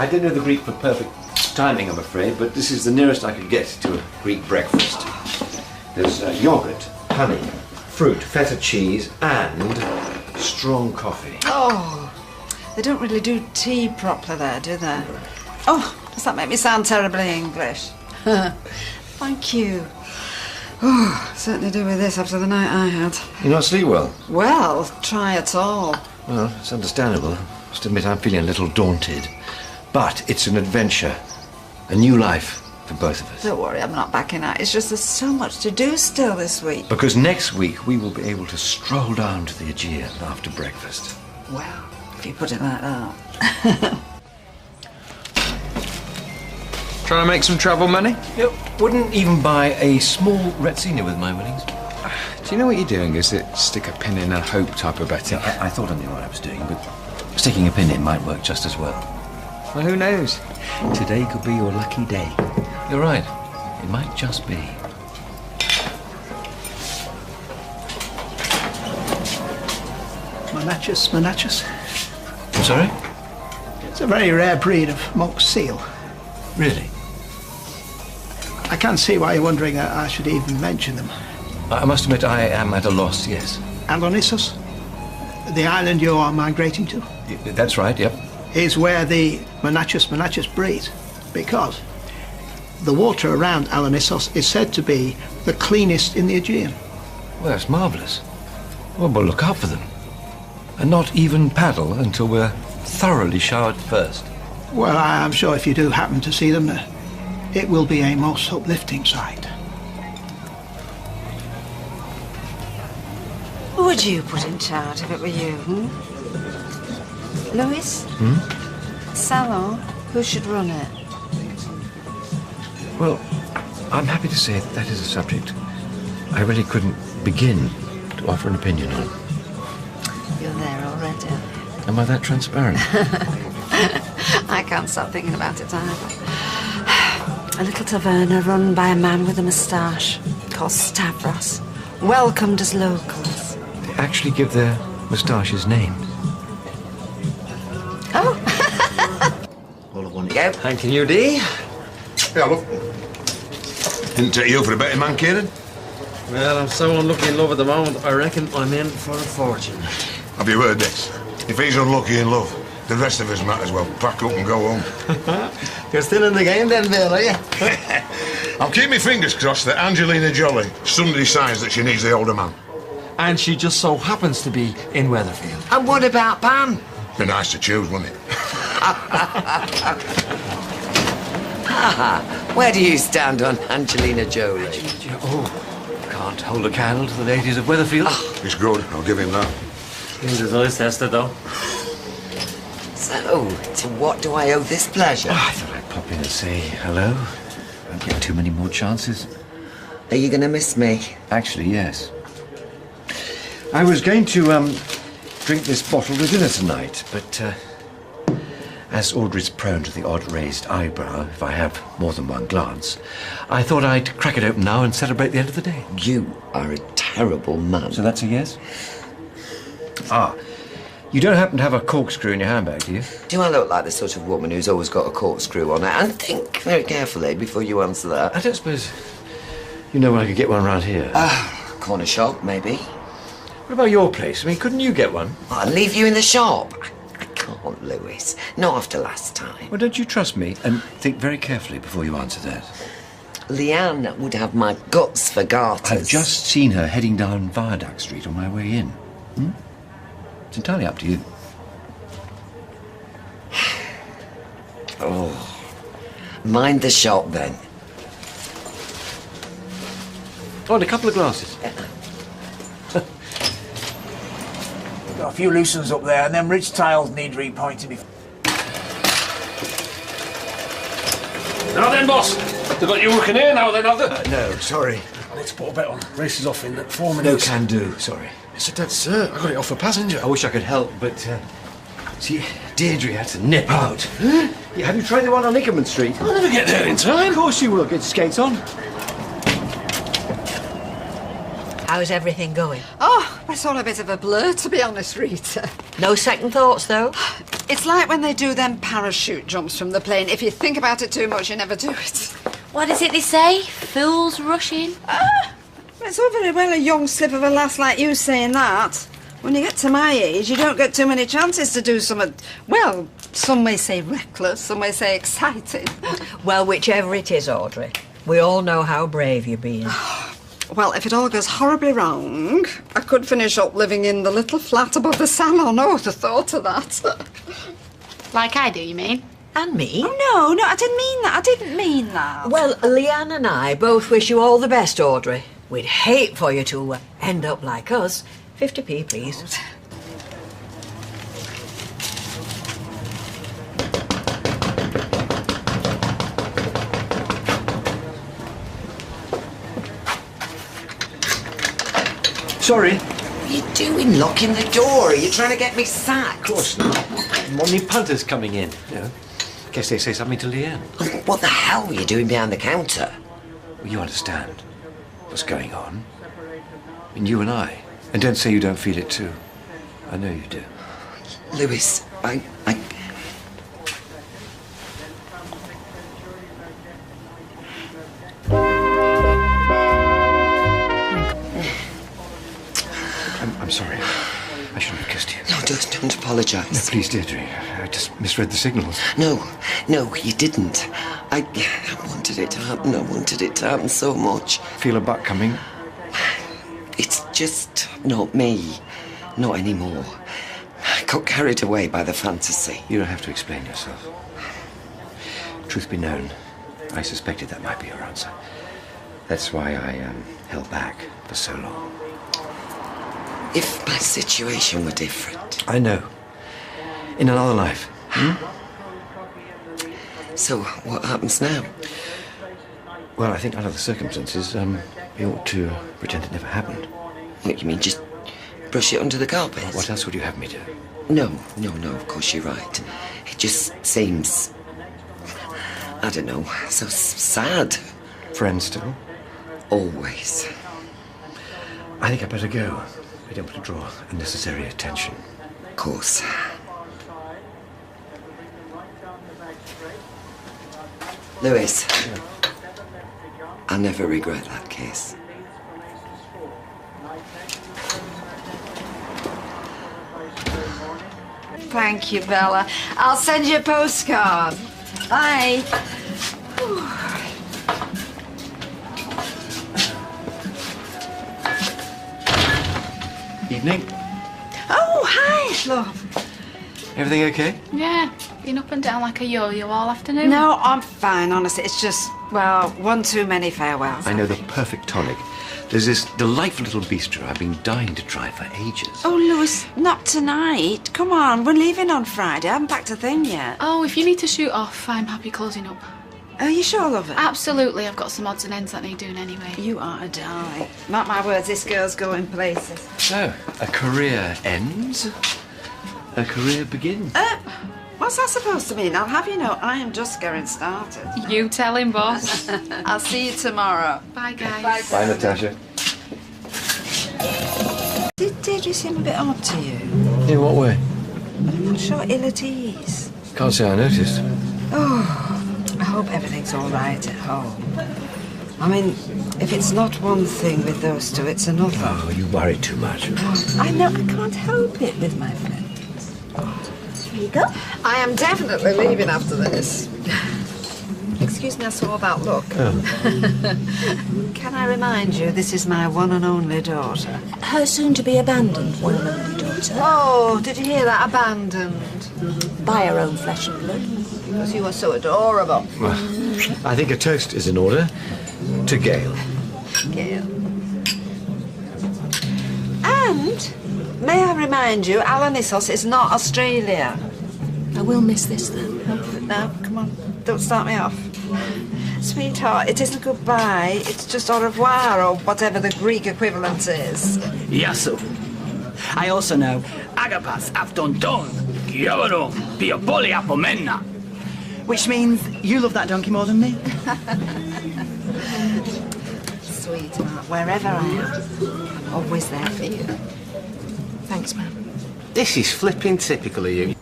I don't know the Greek for perfect timing, I'm afraid, but this is the nearest I could get to a Greek breakfast. There's yoghurt, honey, fruit, feta cheese, and strong coffee. Oh, they don't really do tea properly there, do they? Oh, does that make me sound terribly English? Thank you. Oh, certainly do with this after the night I had. You not sleep well? Well, try at all. Well, it's understandable. I must admit I'm feeling a little daunted. But it's an adventure. A new life for both of us. Don't worry, I'm not backing out. It's just there's so much to do still this week. Because next week we will be able to stroll down to the Aegean after breakfast. Well, if you put it like that. Trying to make some travel money? You wouldn't even buy a small Retsina with my winnings. Do you know what you're doing? Is it stick a pin in a hope type of betting? I thought I knew what I was doing, but sticking a pin in might work just as well. Well, who knows? Today could be your lucky day. You're right. It might just be. Monachus. I'm sorry? It's a very rare breed of mock seal. Really? I can't see why you're wondering that I should even mention them. I must admit I am at a loss, yes. Alonissos, the island you are migrating to, That's right, yep. is where the Monachus breeds, because the water around Alonissos is said to be the cleanest in the Aegean. Well, that's marvellous. Well, we'll look out for them. And not even paddle until we're thoroughly showered first. Well, I'm sure if you do happen to see them, it will be a most uplifting sight. Who would you put in charge if it were you, Louis? Salon? Who should run it? Well, I'm happy to say that is a subject I really couldn't begin to offer an opinion on. You're there already. Am I that transparent? I can't stop thinking about it either. A little taverna run by a man with a moustache called Stavros, welcomed as locals. They actually give their moustaches names. Oh! All I want to go. Thank you, Dee. Yeah, look. Didn't take you for a betting man, Kieran. Well, I'm so unlucky in love at the moment, I reckon I'm in for a fortune. Have you heard this? If he's unlucky in love, the rest of us might as well pack up and go home. You're still in the game then, Bill, are you? I'll keep my fingers crossed that Angelina Jolie suddenly decides that she needs the older man. And she just so happens to be in Weatherfield. And what about Pam? Be nice to choose, wouldn't it? Where do you stand on Angelina Jolie? Oh, can't hold a candle to the ladies of Weatherfield. It's good, I'll give him that. He's his eyes tested, though. So, to what do I owe this pleasure? I thought I'd pop in and say hello. Won't get too many more chances. Are you going to miss me? Actually, yes. I was going to drink this bottle with dinner tonight, but as Audrey's prone to the odd raised eyebrow if I have more than one glance, I thought I'd crack it open now and celebrate the end of the day. You are a terrible man. So that's a yes? Ah, you don't happen to have a corkscrew in your handbag, do you? Do I look like the sort of woman who's always got a corkscrew on her? And think very carefully before you answer that. I don't suppose you know where I could get one around here. Corner shop, maybe. What about your place? I mean, couldn't you get one? I'll leave you in the shop. I can't, Louis. Not after last time. Well, don't you trust me? And think very carefully before you answer that. Leanne would have my guts for garters. I've just seen her heading down Viaduct Street on my way in. It's entirely up to you. Oh. Mind the shop, then. Oh, and a couple of glasses. Got a few loose ones up there, and them ridge tiles need repointing. Now then, boss. They've got you working here now, then, have they? No, sorry. Let's put a bet on. Race is off in 4 minutes. No can do, sorry. It's a dead cert. I got it off a passenger. I wish I could help, but see, Deirdre had to nip out. Yeah, have you tried the one on Nickerman Street? I'll never get there in time. Of course you will. Get your skates on. How's everything going? Oh, it's all a bit of a blur, to be honest, Rita. No second thoughts, though? It's like when they do them parachute jumps from the plane. If you think about it too much, you never do it. What is it they say? Fools rush in. It's all very well a young slip of a lass like you saying that. When you get to my age, you don't get too many chances to do something, well, some may say reckless, some may say exciting. Well, whichever it is, Audrey, we all know how brave you're being. Well, if it all goes horribly wrong, I could finish up living in the little flat above the salon. Oh, the thought of that. Like I do, you mean? And me? Oh, no, I didn't mean that. I didn't mean that. Well, Leanne and I both wish you all the best, Audrey. We'd hate for you to end up like us. 50p, please. Sorry. What are you doing, locking the door? Are you trying to get me sacked? Of course not. Morning punter's coming in. You know, guess they say something to Leanne. What the hell were you doing behind the counter? Well, you understand what's going on. I mean, you and I. And don't say you don't feel it too. I know you do. Lewis, I... I'm sorry. I shouldn't have kissed you. No, don't apologise. No, please, Deirdre. I just misread the signals. No, you didn't. I wanted it to happen. I wanted it to happen so much. Feel a butt coming? It's just not me. Not anymore. I got carried away by the fantasy. You don't have to explain yourself. Truth be known, I suspected that might be your answer. That's why I held back for so long. If my situation were different. I know. In another life. So, what happens now? Well, I think under the circumstances, we ought to pretend it never happened. What, you mean just brush it under the carpet? What else would you have me do? No, of course you're right. It just seems... I don't know, so sad. Friends still? Always. I think I'd better go. We don't want to draw unnecessary attention. Of course. Lewis. Yeah. I'll never regret that kiss. Thank you, Bella. I'll send you a postcard. Bye. Evening. Oh, hi, love. Everything okay? Yeah, been up and down like a yo-yo all afternoon. No, I'm fine, honestly. It's just, well, one too many farewells. I know the perfect tonic. There's this delightful little bistro I've been dying to try for ages. Oh, Lewis, not tonight. Come on, we're leaving on Friday. I haven't packed a thing yet. Oh, if you need to shoot off, I'm happy closing up. Are you sure, love it? Absolutely, I've got some odds and ends that need doing anyway. You are a darling. Mark my words, this girl's going places. So, a career ends, a career begins. What's that supposed to mean? I'll have you know, I am just getting started. You tell him, boss. I'll see you tomorrow. Bye, guys. Bye, Natasha. Did Deirdre seem a bit odd to you? In what way? I'm sure ill at ease. Can't say I noticed. Oh, I hope everything's all right at home. I mean, if it's not one thing with those two, it's another. Oh, you worry too much. I know, I can't help it with my friends. Here you go. I am definitely leaving after this. Excuse me, I saw about look. Oh. Can I remind you, this is my one and only daughter. Her soon-to-be abandoned one and only daughter. Oh, did you hear that? Abandoned. By her own flesh and blood. Because you are so adorable. Well, I think a toast is in order. To Gail. Gail. And, may I remind you, Alanissos is not Australia. I will miss this then. No, come on, don't start me off. Sweetheart, it isn't goodbye, it's just au revoir, or whatever the Greek equivalent is. Yasu. I also know Agapas Aftonton, Kioro, Piopoli Apomena. Which means you love that donkey more than me. Sweetheart, wherever I am, I'm always there for you. Thanks, man. This is flipping typical of you.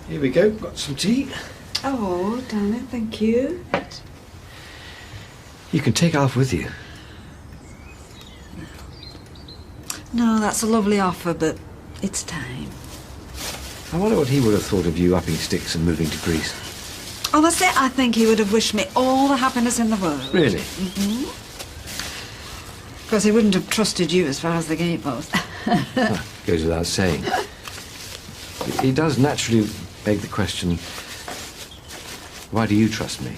Here we go. Got some tea. Oh, darling, thank you. You can take Alf with you. No, that's a lovely offer, but it's time. I wonder what he would have thought of you upping sticks and moving to Greece. Honestly, I think he would have wished me all the happiness in the world. Really? Of course, he wouldn't have trusted you as far as the gate goes. Goes without saying. He does naturally beg the question, why do you trust me?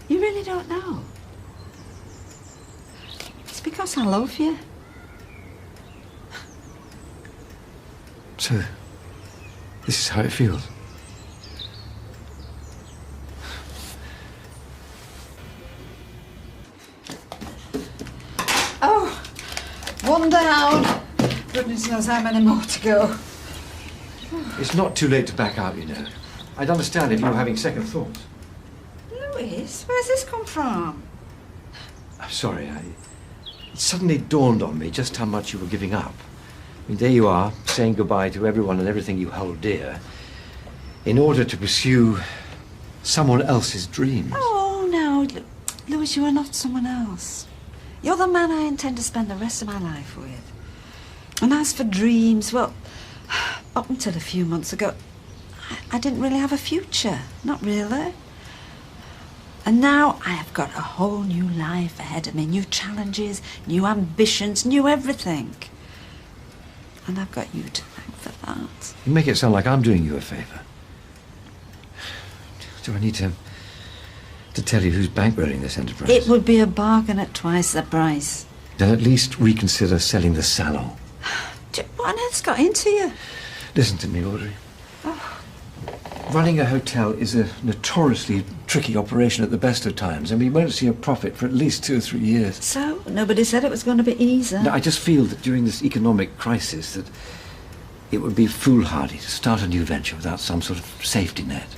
You really don't know. It's because I love you. So, this is how it feels. Oh, one down. Goodness knows how many more to go. It's not too late to back out, you know. I'd understand if you were having second thoughts. Louis, where's this come from? I'm sorry, it suddenly dawned on me just how much you were giving up. I mean, there you are, saying goodbye to everyone and everything you hold dear, in order to pursue someone else's dreams. Oh, no, Louis, you are not someone else. You're the man I intend to spend the rest of my life with. And as for dreams, well, up until a few months ago, I didn't really have a future. Not really. And now I have got a whole new life ahead of me. New challenges, new ambitions, new everything. And I've got you to thank for that. You make it sound like I'm doing you a favour. Do I need to tell you who's bankrolling this enterprise? It would be a bargain at twice the price. Then at least reconsider selling the salon. What on earth's got into you? Listen to me, Audrey. Running a hotel is a notoriously tricky operation at the best of times, and we won't see a profit for at least 2 or 3 years. So, nobody said it was going to be easy. No, I just feel that during this economic crisis that it would be foolhardy to start a new venture without some sort of safety net.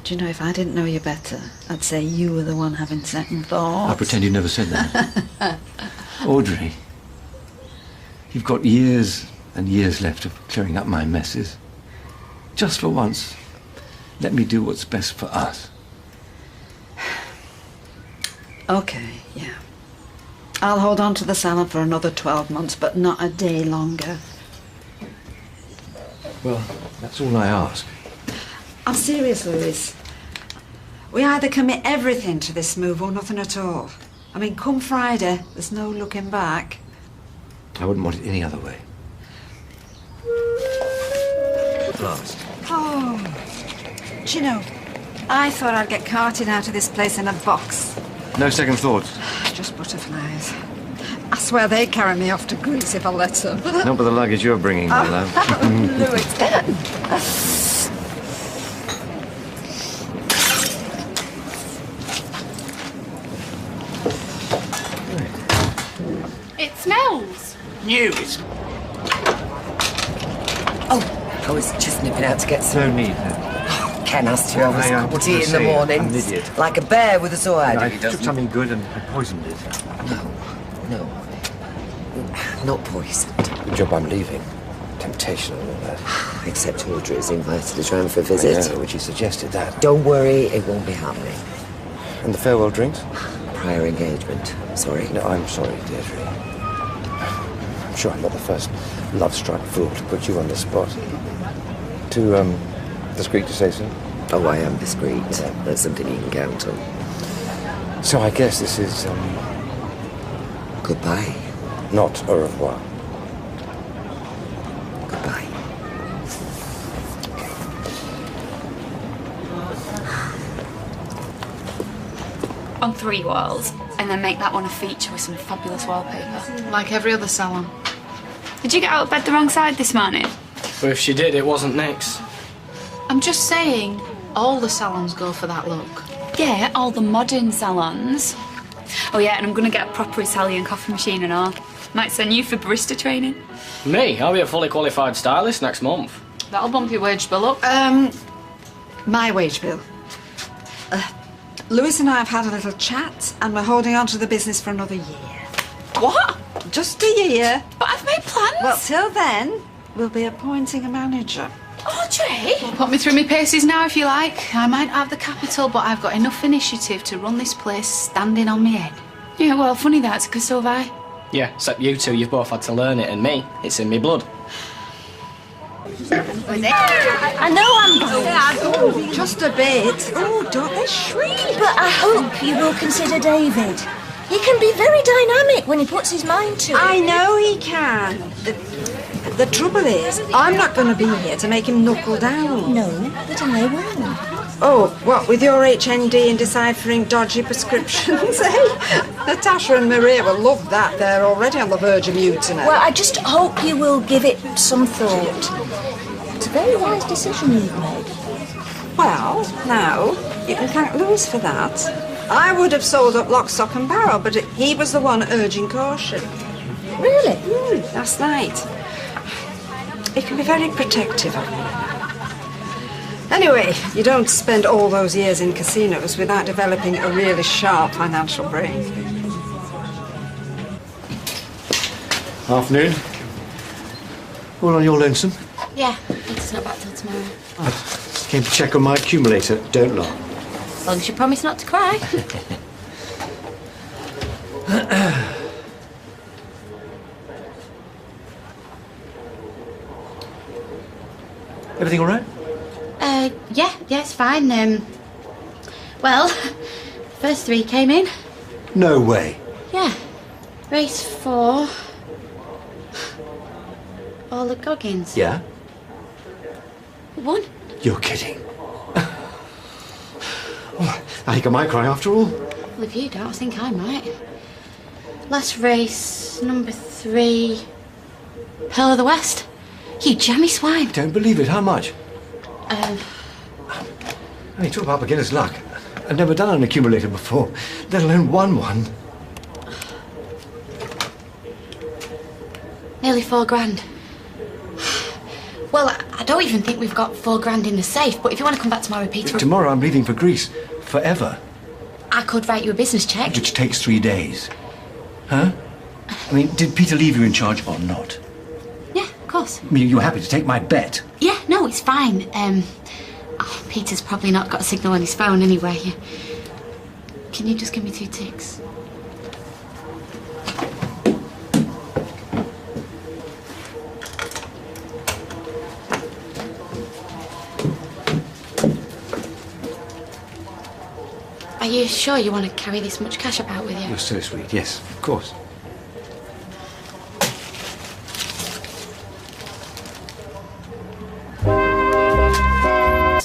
Do you know, if I didn't know you better, I'd say you were the one having second thoughts. I'll pretend you never said that. Audrey, you've got years and years left of clearing up my messes. Just for once, let me do what's best for us. Okay, yeah. I'll hold on to the salon for another 12 months, but not a day longer. Well, that's all I ask. I'm serious, Louis. We either commit everything to this move or nothing at all. I mean, come Friday, there's no looking back. I wouldn't want it any other way. At last. Oh, do you know, I thought I'd get carted out of this place in a box. No second thoughts? Just butterflies. I swear they'd carry me off to Greece if I let them. Not with the luggage you're bringing, my love. Louis. It smells. News. Oh, I was just nipping out to get some. No need. Ken asked you I was I tea in the say morning. I'm an idiot. Like a bear with a sore head. I took something good and I poisoned it. No. Not poisoned. Good job I'm leaving. Temptation and all that. Except Audrey is invited us round for a visit. Which you suggested that. Don't worry, it won't be happening. And the farewell drinks? Prior engagement. Sorry. No, I'm sorry, Deirdre. I'm sure I'm not the first love-struck fool to put you on the spot. Too, discreet to say so? Oh, I am discreet. That's something you can count on. So I guess this is, Goodbye. not au revoir. Goodbye. On 3 walls, and then make that one a feature with some fabulous wallpaper. Like every other salon. Did you get out of bed the wrong side this morning? But if she did, it wasn't Nick's. I'm just saying, all the salons go for that look. Yeah, all the modern salons. Oh yeah, and I'm gonna get a proper Italian coffee machine and all. Might send you for barista training. Me? I'll be a fully qualified stylist next month. That'll bump your wage bill up. My wage bill. Louis and I have had a little chat, and we're holding on to the business for another year. What? Just a year. But I've made plans. Well, till then, we'll be appointing a manager. Audrey! Well, put me through my paces now if you like. I might have the capital, but I've got enough initiative to run this place standing on my head. Yeah, well, funny that, because so have I. Yeah, except you two, you've both had to learn it, and me, it's in me blood. I know I'm bad. Oh, just a bit. Oh, don't they shriek? But I hope you will consider David. He can be very dynamic when he puts his mind to it. I know he can. The trouble is, I'm not going to be here to make him knuckle down. No, but I will. Oh, what, with your HND in deciphering dodgy prescriptions, eh? Natasha and Maria will love that. They're already on the verge of mutiny. Well, I just hope you will give it some thought. It's a very wise decision you've made. Well, now, you can thank Lewis for that. I would have sold up lock, stock and barrel, but he was the one urging caution. Really? Last night. He can be very protective of me. Anyway, you don't spend all those years in casinos without developing a really sharp financial brain. Afternoon. All on your lonesome? Yeah, it's not back till tomorrow. Came to check on my accumulator. Don't lie. As long as you promise not to cry. Everything all right? Yeah, it's fine. Well, first 3 came in. No way. Yeah. Race 4. All at Goggins. Yeah? Won. You're kidding. Oh, I think I might cry after all. Well, if you don't, I think I might. Last race, number 3. Pearl of the West. You jammy swine. Don't believe it. How much? Um, I mean, talk about beginner's luck. I've never done an accumulator before, let alone won one. Nearly 4 grand. Well, I don't even think we've got 4 grand in the safe, but if you want to come back tomorrow, Peter... Tomorrow I'm leaving for Greece. Forever. I could write you a business cheque. Which takes 3 days. Huh? I mean, did Peter leave you in charge or not? Yeah, of course. I mean, you're happy to take my bet? Yeah, no, it's fine. Peter's probably not got a signal on his phone anyway. Can you just give me 2 ticks? Are you sure you want to carry this much cash about with you? You're so sweet. Yes, of course.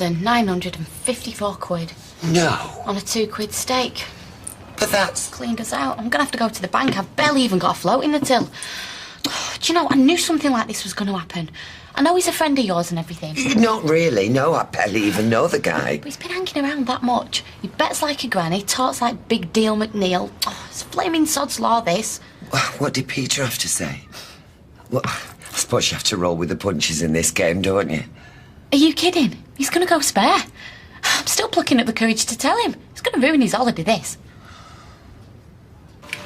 £954. No. On a £2 stake. But that's... Cleaned us out. I'm going to have to go to the bank. I've barely even got a float in the till. Do you know, I knew something like this was going to happen. I know he's a friend of yours and everything. Not really, no. I barely even know the guy. But he's been hanging around that much. He bets like a granny, talks like Big Deal McNeil. Oh, it's flaming sod's law, this. What did Peter have to say? Well, I suppose you have to roll with the punches in this game, don't you? Are you kidding? He's going to go spare. I'm still plucking up the courage to tell him. It's going to ruin his holiday, this.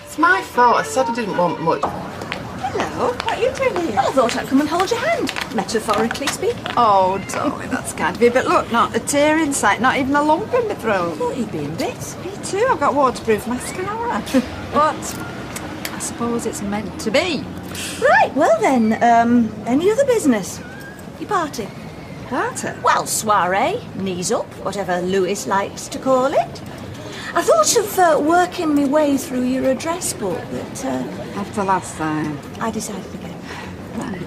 It's my fault. I said I didn't want much. Hello, what are you doing here? I thought I'd come and hold your hand, metaphorically speaking. Oh, darling, that's kind of you. But look, not a tear in sight, not even a lump in my throat. I thought you'd be in bits. Me too, I've got waterproof mascara. But I suppose it's meant to be. Right, well then, any other business? Your party? Party? Well, soiree, knees up, whatever Lewis likes to call it. I thought of working my way through your address book, but... After last time. I decided again. Right.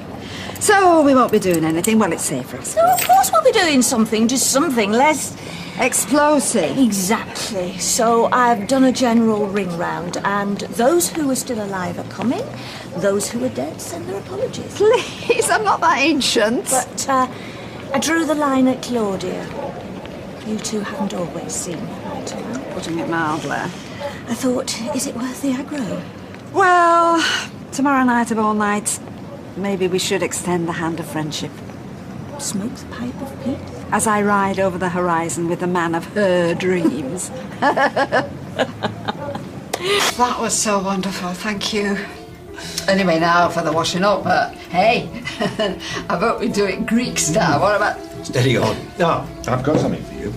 So, we won't be doing anything? Well, it's safe for us. No, of course we'll be doing something, just something less... explosive. Exactly. So I've done a general ring round, and those who are still alive are coming. Those who are dead send their apologies. Please, I'm not that ancient. But I drew the line at Claudia. You two haven't always seen eye to eye. Putting it mildly. I thought, is it worth the aggro? Well, tomorrow night of all nights, maybe we should extend the hand of friendship. Smoke the pipe of peace? As I ride over the horizon with the man of her dreams. That was so wonderful, thank you. Anyway, now for the washing up. Hey, I vote we do it Greek style. What about... Steady on. No, I've got something for you.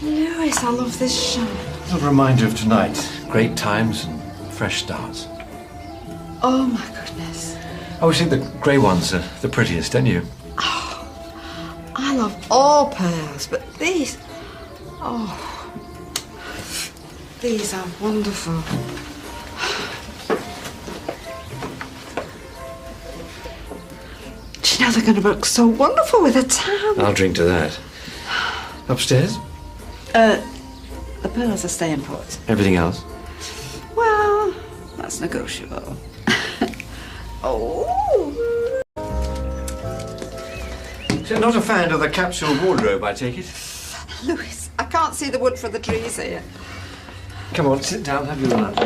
Lewis, I love this show. A reminder of tonight. Great times and fresh starts. Oh, my goodness. I always think the grey ones are the prettiest, don't you? I love all pearls, but these... Oh, these are wonderful. Do you know they're going to look so wonderful with a tan? I'll drink to that. Upstairs? The pearls are staying put. Everything else? Well, that's negotiable. Oh. So not a fan of the capsule wardrobe, I take it? Lewis, I can't see the wood for the trees here. Come on, sit down, have your lunch.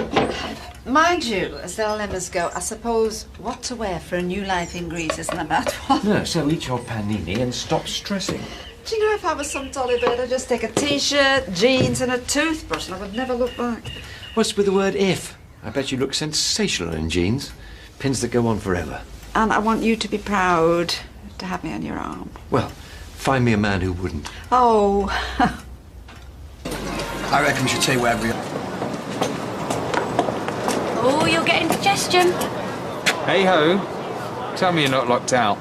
Mind you, as the dilemmas go, I suppose what to wear for a new life in Greece isn't a bad one. No, so eat your panini and stop stressing. Do you know, if I was some dolly bird, I'd just take a T-shirt, jeans and a toothbrush and I would never look back. What's with the word if? I bet you look sensational in jeans. Pins that go on forever. And I want you to be proud to have me on your arm. Well, find me a man who wouldn't. Oh. I reckon we should take wherever you... Oh, you're getting digestion. Hey ho. Tell me you're not locked out.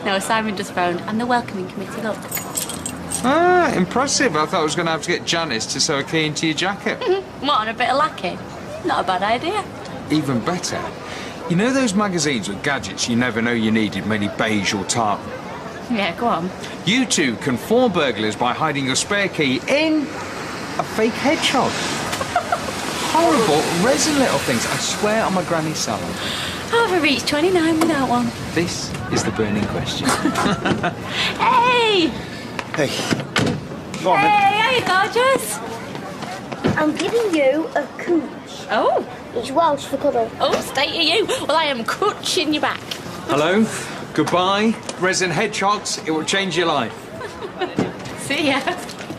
No, Simon just phoned. I'm the welcoming committee, look. Ah, impressive. I thought I was going to have to get Janice to sew a key into your jacket. What, on a bit of lacquer? Not a bad idea. Even better. You know those magazines with gadgets you never know you needed, mainly beige or tartan? Yeah, go on. You two can fool burglars by hiding your spare key in a fake hedgehog. Horrible, resin little things. I swear on my granny's salon. I've ever reached 29 without one. This is the burning question. Hey! Hey. Go on, Hey, how you gorgeous? I'm giving you a cooch. Oh. It's Welsh for cuddle. Oh, stay to you. Well, I am cooching you back. Hello, goodbye, resin hedgehogs. It will change your life. See ya.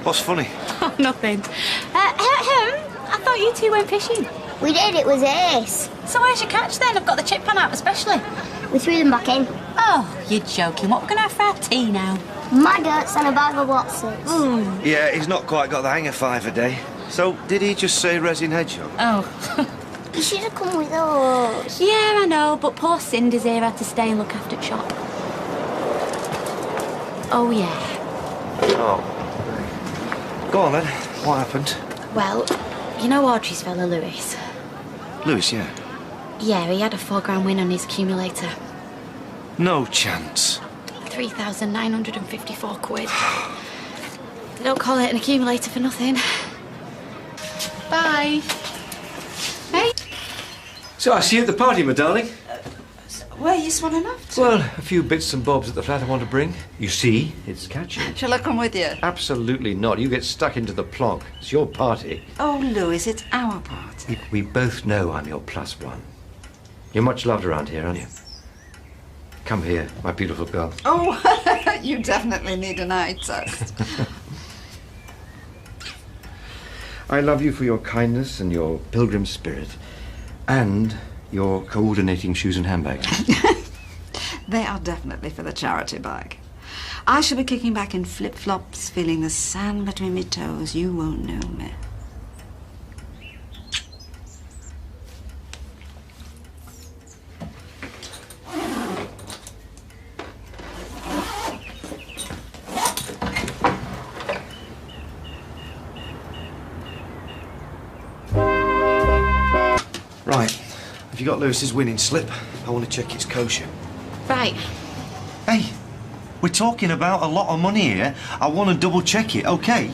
What's funny? Oh, nothing. I thought you two went fishing. We did, it was ace. So where's your catch then? I've got the chip pan out especially. We threw them back in. Oh, you're joking. What are we going to have for our tea now? Maggots and a bag of Watsons. Yeah, he's not quite got the hang of 5 a day. So, did he just say resin hedgehog? Oh. You should have come with us. Yeah, I know, but poor Cindy's here had to stay and look after the shop. Oh, yeah. Oh. Go on then. What happened? Well, you know Audrey's fella, Lewis? Lewis, yeah. Yeah, he had a £4 win on his accumulator. No chance. 3,954 quid. They don't call it an accumulator for nothing. Bye. Hey. So I see you at the party, my darling. Where are you swanning off to? Well, a few bits and bobs at the flat I want to bring. You see, it's catchy. Shall I come with you? Absolutely not. You get stuck into the plonk. It's your party. Oh, Lewis, it's our party. We both know I'm your plus one. You're much loved around here, aren't you? Come here, my beautiful girl. Oh, you definitely need an eye test. I love you for your kindness and your pilgrim spirit. And your coordinating shoes and handbags. They are definitely for the charity bag. I shall be kicking back in flip-flops, feeling the sand between my toes. You won't know me. Right. Have you got Lewis's winning slip? I want to check it's kosher. Right. Hey, we're talking about a lot of money here. I want to double check it, okay?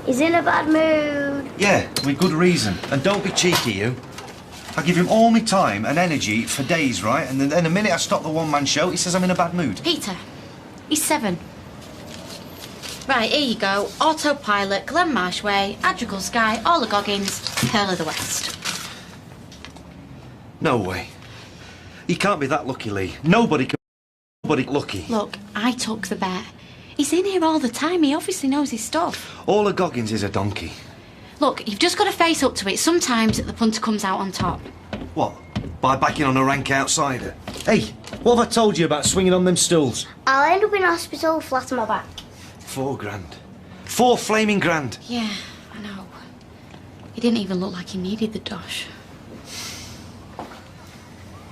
He's in a bad mood. Yeah, with good reason. And don't be cheeky, you. I give him all my time and energy for days, right? And then the minute I stop the one-man show, he says I'm in a bad mood. Peter, he's 7. Right, here you go. Autopilot, Glen Marsh Way, Adrigal Sky, all the Goggins, Pearl of the West. No way. He can't be that lucky, Lee. Nobody lucky. Look, I took the bet. He's in here all the time. He obviously knows his stuff. All of Goggins is a donkey. Look, you've just got to face up to it. Sometimes the punter comes out on top. What? By backing on a rank outsider? Hey, what have I told you about swinging on them stools? I'll end up in hospital flat on my back. £4 grand. 4 flaming grand. Yeah, I know. He didn't even look like he needed the dosh.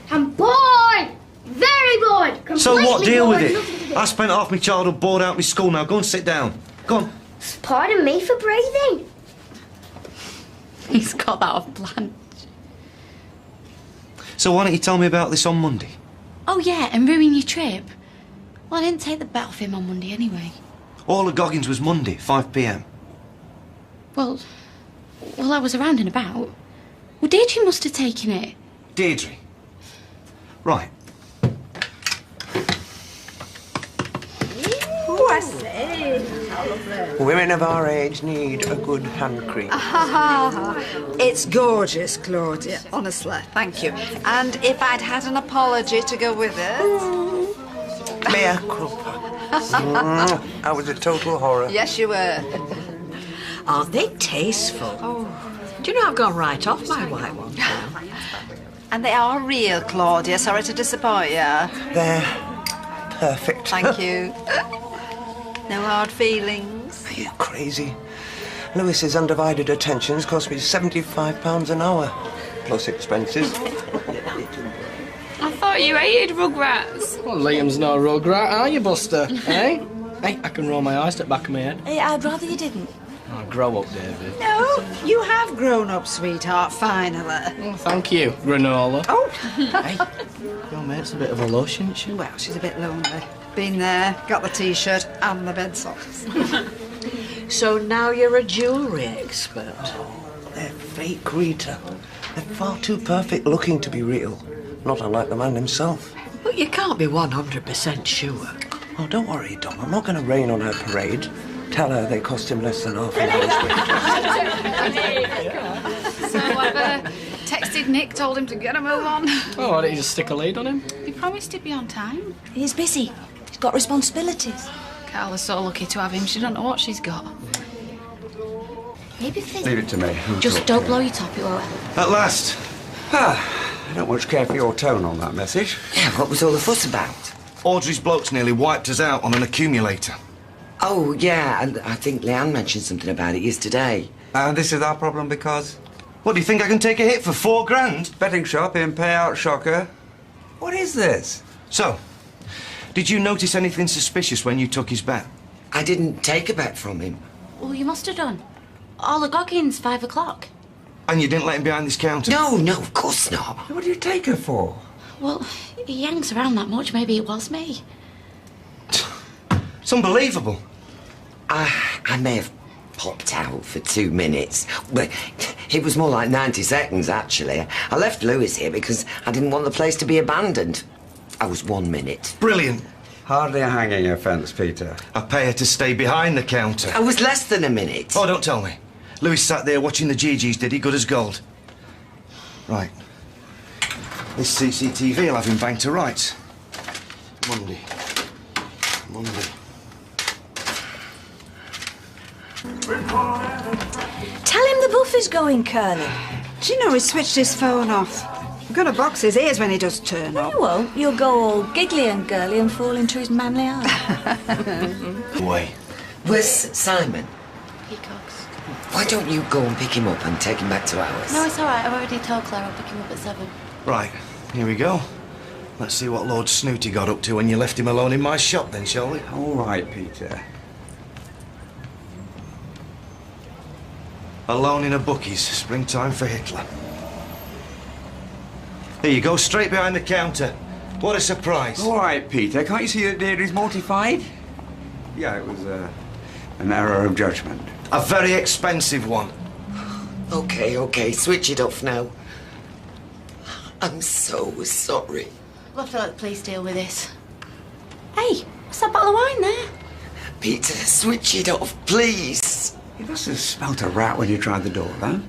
I'm bored! Very bored! So what? Completely Deal with bored. it. Nothing to do. I spent half my childhood bored out my school. Now go and sit down. Go on. Pardon me for breathing. He's got that off Blanche. So why don't you tell me about this on Monday? Oh, yeah, and ruin your trip. Well, I didn't take the bet off him on Monday anyway. All of Goggins was Monday, 5 p.m. Well, I was around and about. Well, Deirdre must have taken it. Deirdre. Right. Oh, I say. How lovely. Women of our age need a good hand cream. It's gorgeous, Claudia, honestly. Thank you. And if I'd had an apology to go with it... Mea culpa. I was a total horror. Yes, you were. Aren't they tasteful? Oh. Do you know I've gone right off my white ones now? And they are real, Claudia. Sorry to disappoint you. They're perfect. Thank you. No hard feelings. Are you crazy? Lewis's undivided attentions cost me £75 an hour, plus expenses. I thought you hated Rugrats. Well, Liam's no rugrat, are you, Buster? Eh? Hey, I can roll my eyes to the back of my head. Hey, I'd rather you didn't. Oh, grow up, David. No, you have grown up, sweetheart, finally. Oh, thank you, granola. Oh. Hey, your mate's a bit of a lush, isn't she? Well, she's a bit lonely. Been there, got the T-shirt and the bed socks. So now you're a jewellery expert. They're fake, Rita. They're far too perfect looking to be real. Not unlike the man himself. But you can't be 100% sure. Oh, don't worry, Dom. I'm not going to rain on her parade. Tell her they cost him less than half an hour's So I've texted Nick, told him to get a move on. Oh, why don't you just stick a lead on him? He promised he'd be on time. He's busy. He's got responsibilities. Carla's so lucky to have him. She don't know what she's got. Maybe think. Leave it to me. Just don't blow your top, it won't. At last. I don't much care for your tone on that message. Yeah, what was all the fuss about? Audrey's blokes nearly wiped us out on an accumulator. Oh, yeah, and I think Leanne mentioned something about it yesterday. And this is our problem because... What, do you think I can take a hit for 4 grand? Betting shop in payout shocker. What is this? So, did you notice anything suspicious when you took his bet? I didn't take a bet from him. Well, you must have done. All of Goggins, 5 o'clock. And you didn't let him behind this counter? No, of course not. What do you take her for? Well, he hangs around that much. Maybe it was me. It's unbelievable. I may have popped out for 2 minutes. But it was more like 90 seconds, actually. I left Lewis here because I didn't want the place to be abandoned. I was 1 minute. Brilliant. Hardly a hanging offence, Peter. I pay her to stay behind the counter. I was less than a minute. Oh, don't tell me. Lewis sat there watching the GGs, did he? Good as gold. Right. This CCTV will have him banged to rights. Monday. Tell him the buffer's going, Curly. Do you know he switched his phone off? I'm going to box his ears when he does turn up. You won't. You'll go all giggly and girly and fall into his manly eye. Way. Where's Simon? Peacocks. Why don't you go and pick him up and take him back to ours? No, it's all right. I've already told Claire I'll pick him up at 7. Right, here we go. Let's see what Lord Snooty got up to when you left him alone in my shop then, shall we? All right, Peter. Alone in a bookies, springtime for Hitler. Here you go, straight behind the counter. What a surprise. All right, Peter. Can't you see that Deirdre's mortified? Yeah, it was an error of judgment. A very expensive one. Okay, switch it off now. I'm so sorry. We'll have to let the police deal with this. Hey, what's that bottle of wine there? Peter, switch it off, please. You must have smelt a rat when you tried the door, huh?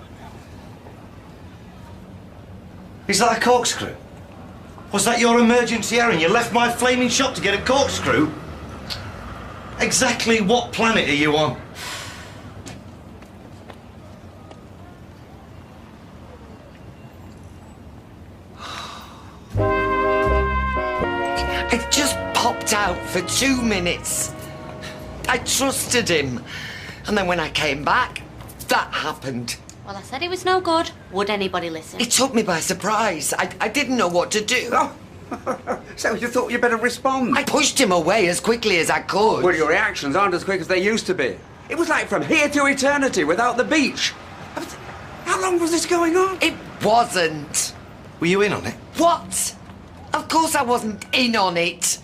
Is that a corkscrew? Was that your emergency errand? You left my flaming shop to get a corkscrew? Exactly what planet are you on? It just popped out for 2 minutes. I trusted him. And then when I came back, that happened. Well, I said it was no good. Would anybody listen? It took me by surprise. I didn't know what to do. Oh. So you thought you better respond? I pushed him away as quickly as I could. Well, your reactions aren't as quick as they used to be. It was like from here to eternity without the beach. How long was this going on? It wasn't. Were you in on it? What? Of course I wasn't in on it.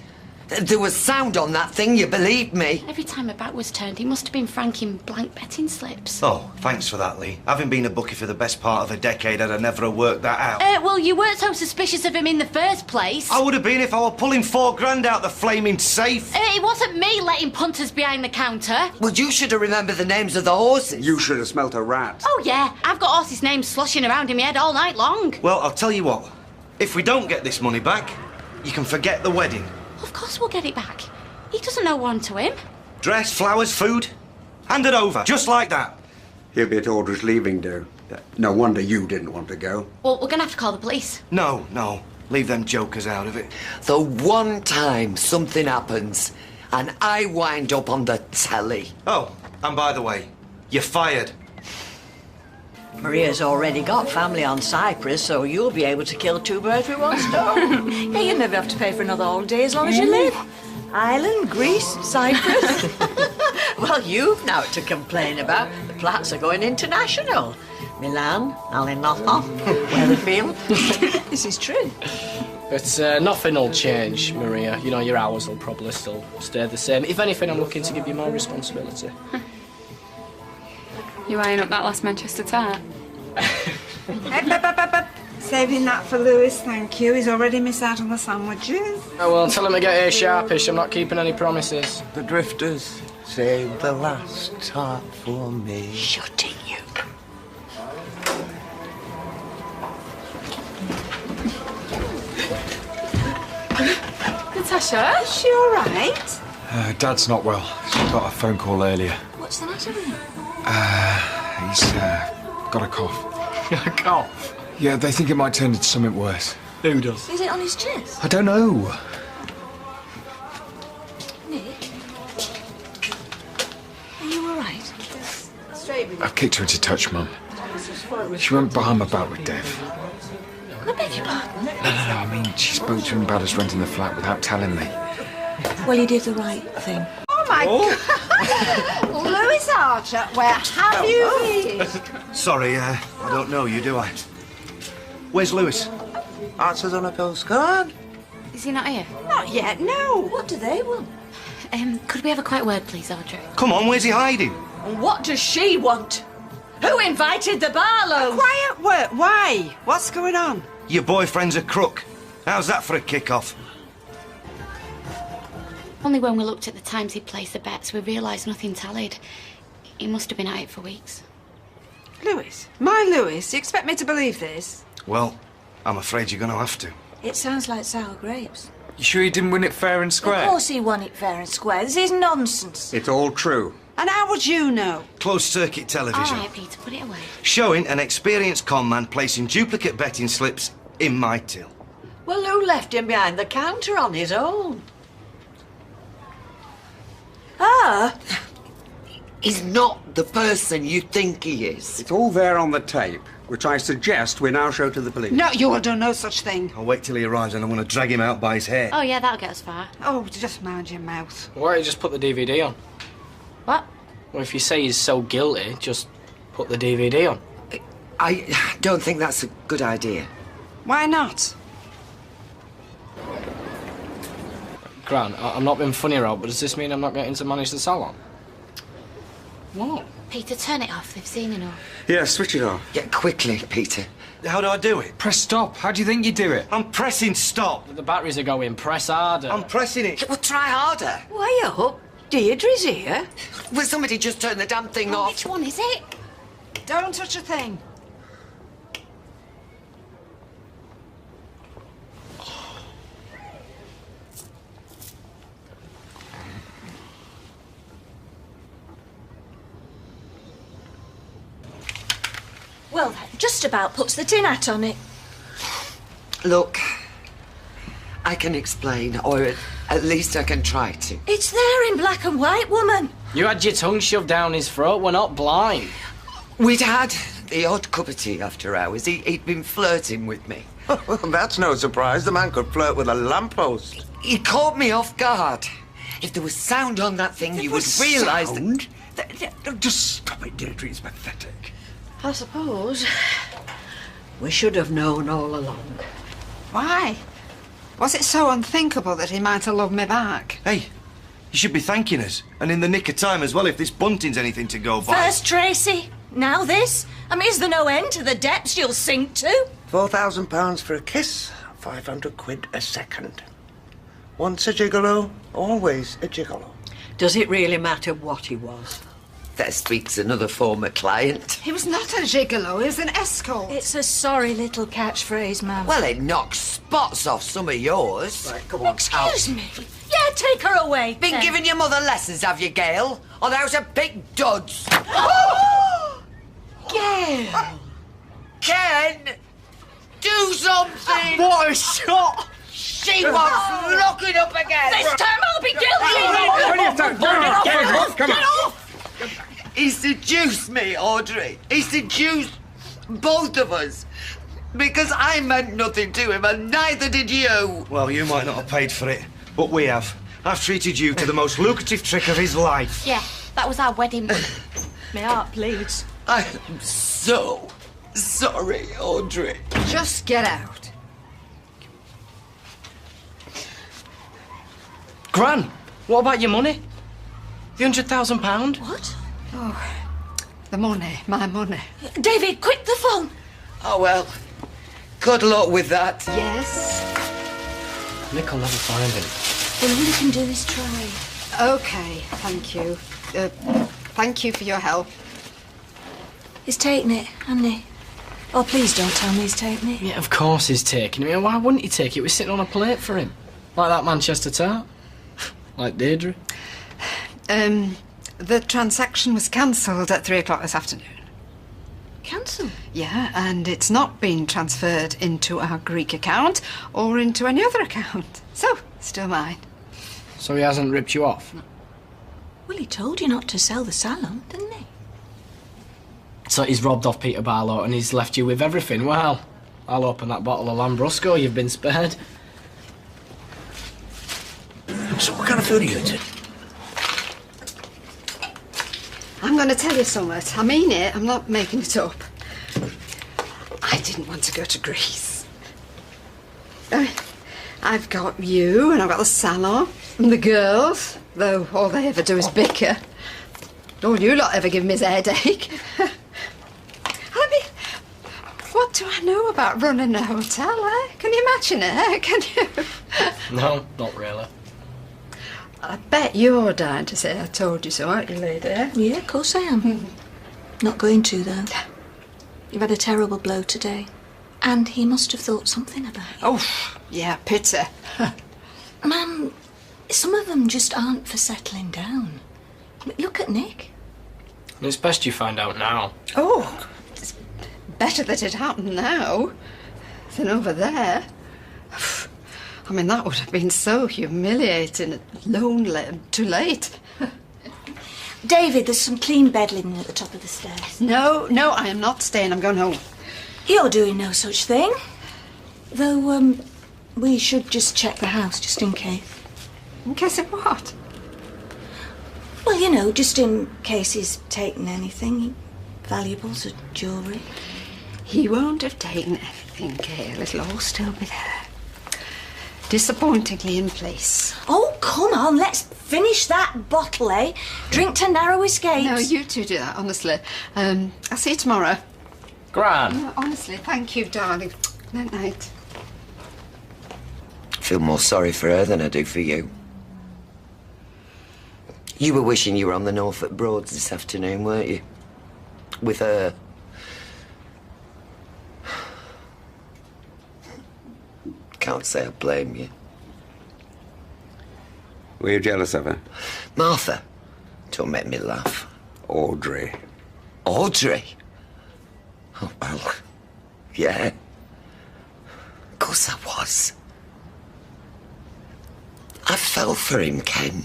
There was sound on that thing, you believe me. Every time my back was turned, he must have been franking blank betting slips. Oh, thanks for that, Lee. Having been a bookie for the best part of a decade, I'd have never have worked that out. Well, you weren't so suspicious of him in the first place. I would have been if I were pulling $4,000 out the flaming safe. It wasn't me letting punters behind the counter. Well, you should have remembered the names of the horses. You should have smelt a rat. Oh, yeah. I've got horses' names sloshing around in my head all night long. Well, I'll tell you what. If we don't get this money back, you can forget the wedding. Of course we'll get it back. He doesn't know one to him. Dress, flowers, food. Hand it over, just like that. He'll be at Audrey's leaving do. No wonder you didn't want to go. Well, we're going to have to call the police. No. Leave them jokers out of it. The one time something happens and I wind up on the telly. Oh, and by the way, you're fired. Maria's already got family on Cyprus, so you'll be able to kill 2 birds with 1 stone. Yeah, you'll never have to pay for another holiday as long as you live. Ireland, Greece, Cyprus. Well, you've now to complain about. The Platts are going international. Milan, Alinotha, Weatherfield. This is true. But nothing will change, Maria. You know, your hours will probably still stay the same. If anything, I'm looking to give you more responsibility. You eyeing up that last Manchester tart? Saving that for Lewis, thank you. He's already missed out on the sandwiches. Oh, well, tell him to get here sharpish. I'm not keeping any promises. The drifters save the last tart for me. Shutting you. Natasha? Is she all right? Dad's not well. She got a phone call earlier. What's the matter with him? He's got a cough. A cough? Yeah, they think it might turn into something worse. Who does? Is it on his chest? I don't know. Nick? Are you all right? I've kicked her into touch, Mum. She went behind my back with Dev. I beg your pardon? No, I mean, she spoke to him about us renting the flat without telling me. Well, you did the right thing. Oh, my God! Lewis Archer, where have you been? Sorry, I don't know you, do I? Where's Lewis? Answers on a postcard. Is he not here? Not yet, no. What do they want? Could we have a quiet word, please, Audrey? Come on, where's he hiding? And what does she want? Who invited the Barlows? Quiet word. Why? What's going on? Your boyfriend's a crook. How's that for a kick-off? Only when we looked at the times he'd placed the bets, we realised nothing tallied. He must have been at it for weeks. Lewis? My Lewis? You expect me to believe this? Well, I'm afraid you're going to have to. It sounds like sour grapes. You sure he didn't win it fair and square? Of course he won it fair and square. This is nonsense. It's all true. And how would you know? Closed-circuit television. All right, Peter, put it away. Showing an experienced con man placing duplicate betting slips in my till. Well, who left him behind the counter on his own? Ah! He's not the person you think he is. It's all there on the tape, which I suggest we now show to the police. No, you will do no such thing. I'll wait till he arrives and I'm going to drag him out by his hair. Oh, yeah, that'll get us far. Oh, just mind your mouth. Why don't you just put the DVD on? What? Well, if you say he's so guilty, just put the DVD on. I don't think that's a good idea. Why not? Gran, I'm not being funny, Rob, but does this mean I'm not getting to manage the salon? What? Peter, turn it off. They've seen enough. Yeah, switch it off. Yeah, quickly, Peter. How do I do it? Press stop. How do you think you do it? I'm pressing stop. The batteries are going. Press harder. I'm pressing it. Well, try harder. Way up. Deirdre's here. Will somebody just turn the damn thing off? Which one is it? Don't touch a thing. Well, that just about puts the tin hat on it. Look, I can explain, or at least I can try to. It's there in black and white, woman. You had your tongue shoved down his throat. We're not blind. We'd had the odd cup of tea after hours. He'd been flirting with me. Well, that's no surprise. The man could flirt with a lamppost. He caught me off guard. If there was sound on that thing, you would realise Sound? Just stop it, Deirdre. It's pathetic. I suppose we should have known all along. Why? Was it so unthinkable that he might have loved me back? Hey, you should be thanking us. And in the nick of time as well, if this bunting's anything to go by. First Tracy, now this. I mean, is there no end to the depths you'll sink to? £4,000 for a kiss, 500 quid a second. Once a gigolo, always a gigolo. Does it really matter what he was? There speaks another former client. He was not a gigolo, he was an escort. It's a sorry little catchphrase, ma'am. Well, it knocks spots off some of yours. Right, come on. Excuse me. Yeah, take her away. Been then. giving your mother lessons, have you, Gail? Or those are big duds. Gail! Ken! Do something! What a shot! She was looking up again! This time I'll be guilty! Come on. He seduced me, Audrey. He seduced both of us. Because I meant nothing to him, and neither did you. Well, you might not have paid for it, but we have. I've treated you to the most lucrative trick of his life. Yeah, that was our wedding. My heart bleeds. I am so sorry, Audrey. Just get out. Gran, what about your money? The £100,000? What? Oh, the money, my money. David, quick, the phone. Oh, well. Good luck with that. Yes. Nick will never find him. Well, all you can do is try. Okay, thank you. Thank you for your help. He's taken it, hasn't he? Oh, please don't tell me he's taken it. Yeah, of course he's taking it. Why wouldn't he take it? It was sitting on a plate for him. Like that Manchester tart. Like Deirdre. The transaction was cancelled at 3 o'clock this afternoon. Cancelled? Yeah, and it's not been transferred into our Greek account or into any other account. So, still mine. So he hasn't ripped you off? No. Well, he told you not to sell the salon, didn't he? So he's robbed off Peter Barlow and he's left you with everything. Well, I'll open that bottle of Lambrusco. You've been spared. So what kind of food are you eating? I'm going to tell you something. I mean it. I'm not making it up. I didn't want to go to Greece. I've got you, and I've got the salon, and the girls, though all they ever do is bicker. All you lot ever give me is a headache. I mean, what do I know about running a hotel, eh? Can you imagine it, eh? Can you? No, not really. I bet you're dying to say I told you so, aren't you, lady? Yeah, of course I am. Not going to, though. You've had a terrible blow today. And he must have thought something about you. Oh, yeah, pity. Man, some of them just aren't for settling down. Look at Nick. It's best you find out now. Oh, it's better that it happened now than over there. I mean, that would have been so humiliating and lonely and too late. David, there's some clean bed linen at the top of the stairs. No, I am not staying. I'm going home. You're doing no such thing. Though, we should just check the house, just in case. In case of what? Well, you know, just in case he's taken anything. Valuables or jewellery. He won't have taken anything, Gail. It'll all still be there. Disappointingly in place. Oh, come on, let's finish that bottle, eh? Drink to narrow escapes. No, you two do that, honestly. I'll see you tomorrow. Gran. No, honestly, thank you, darling. Night, night. I feel more sorry for her than I do for you. You were wishing you were on the Norfolk Broads this afternoon, weren't you? With her. Can't say I blame you. Were you jealous of her? Martha. Don't make me laugh. Audrey. Audrey? Oh, well, yeah. Of course I was. fell for him, Ken.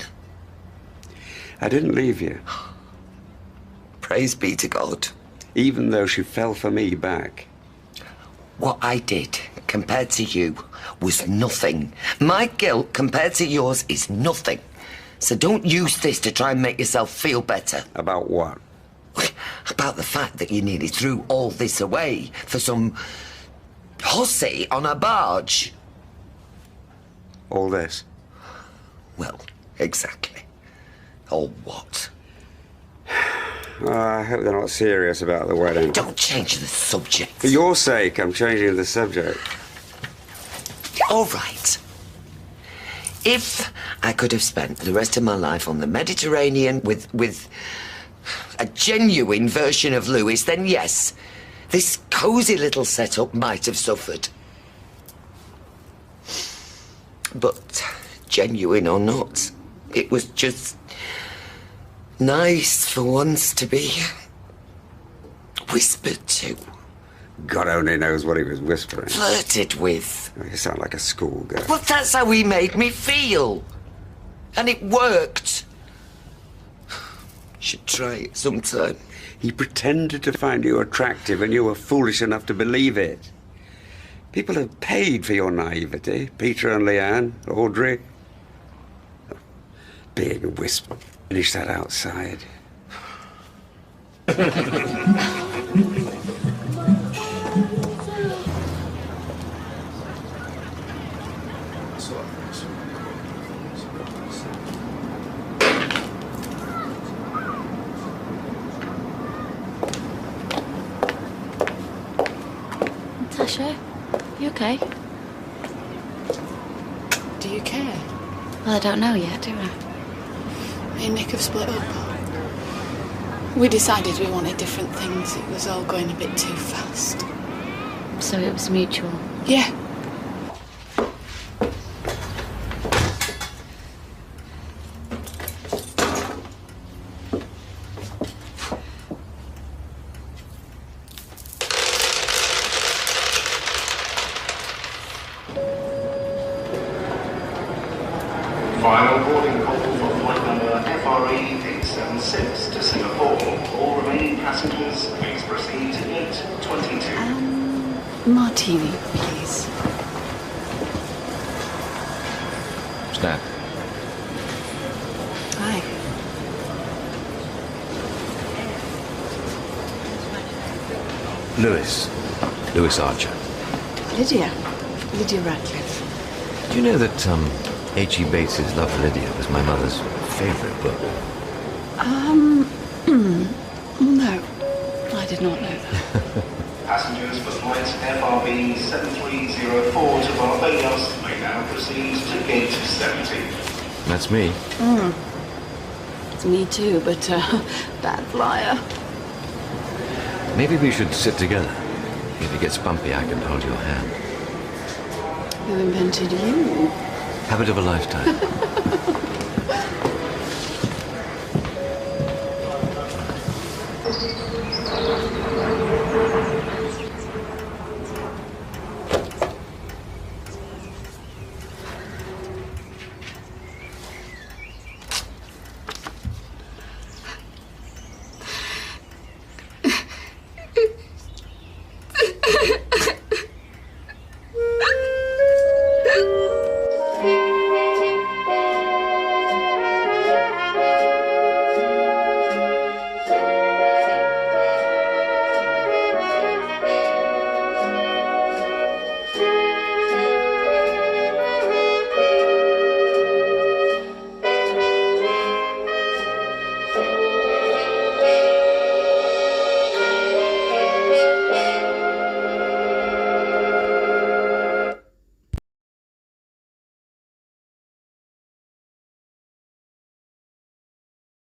I didn't leave you. Praise be to God. Even though she fell for me back. What I did, compared to you, was nothing. My guilt, compared to yours, is nothing. So don't use this to try and make yourself feel better. About what? About the fact that you nearly threw all this away for some hussy on a barge. All this? Well, exactly. All what? Oh, I hope they're not serious about the wedding. Don't change the subject. For your sake, I'm changing the subject. All right. If I could have spent the rest of my life on the Mediterranean with a genuine version of Lewis, then yes, this cosy little setup might have suffered. But genuine or not, it was just nice for once to be whispered to. God only knows what he was whispering. Flirted with. Oh, you sound like a schoolgirl. Well, that's how he made me feel. And it worked. Should try it sometime. He pretended to find you attractive and you were foolish enough to believe it. People have paid for your naivety. Peter and Leanne, Audrey. Big whisper. Finish that outside. Tasha, you okay? Do you care? Well, I don't know yet, do I? Me and Nick have split up. We decided we wanted different things. It was all going a bit too fast. So it was mutual? Yeah. Final boarding call for flight number FRE 876 to Singapore. All remaining passengers, please proceed to gate 22. Martini, please. Snap. Hi. Lewis Archer. Lydia Radcliffe. Do you know that, H.E. Bates's Love for Lydia was my mother's favourite book? No, I did not know that. Passengers for flight FRB 7304 to Barbados may now proceed to gate 70. That's me. It's me too, but bad flyer. Maybe we should sit together. If it gets bumpy, I can hold your hand. Who invented you? Habit of a lifetime.